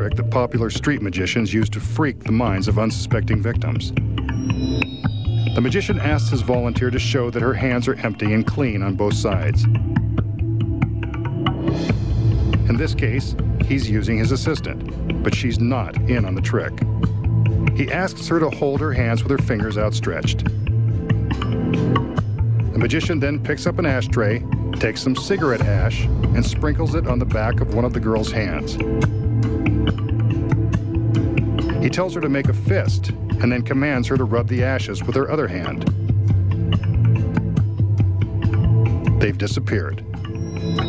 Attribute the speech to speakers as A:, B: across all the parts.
A: trick that popular street magicians use to freak the minds of unsuspecting victims. The magician asks his volunteer to show that her hands are empty and clean on both sides. In this case, he's using his assistant, but she's not in on the trick. He asks her to hold her hands with her fingers outstretched. The magician then picks up an ashtray, takes some cigarette ash, and sprinkles it on the back of one of the girl's hands. He tells her to make a fist, and then commands her to rub the ashes with her other hand. They've disappeared.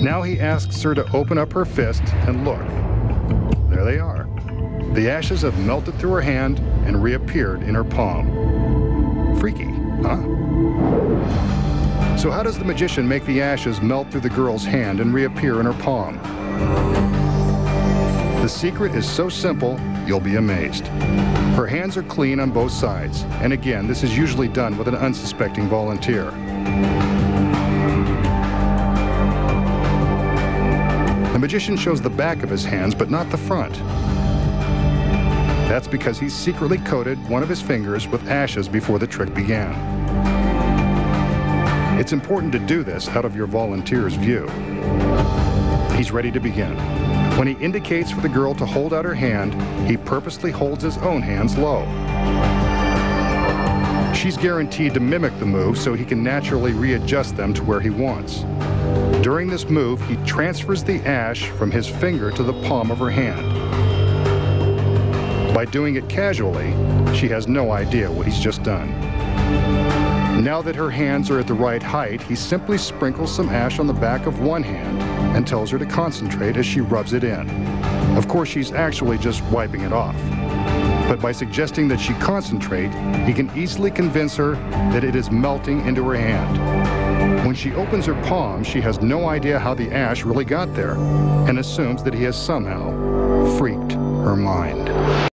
A: Now he asks her to open up her fist and look. There they are. The ashes have melted through her hand and reappeared in her palm. Freaky, huh? So how does the magician make the ashes melt through the girl's hand and reappear in her palm? The secret is so simple, you'll be amazed. Her hands are clean on both sides, and again, this is usually done with an unsuspecting volunteer. The magician shows the back of his hands, but not the front. That's because he secretly coated one of his fingers with ashes before the trick began. It's important to do this out of your volunteer's view. He's ready to begin. When he indicates for the girl to hold out her hand, he purposely holds his own hands low. She's guaranteed to mimic the move so he can naturally readjust them to where he wants. During this move, he transfers the ash from his finger to the palm of her hand. By doing it casually, she has no idea what he's just done. Now that her hands are at the right height, he simply sprinkles some ash on the back of one hand and tells her to concentrate as she rubs it in. Of course, she's actually just wiping it off. But by suggesting that she concentrate, he can easily convince her that it is melting into her hand. When she opens her palm, she has no idea how the ash really got there and assumes that he has somehow freaked her mind.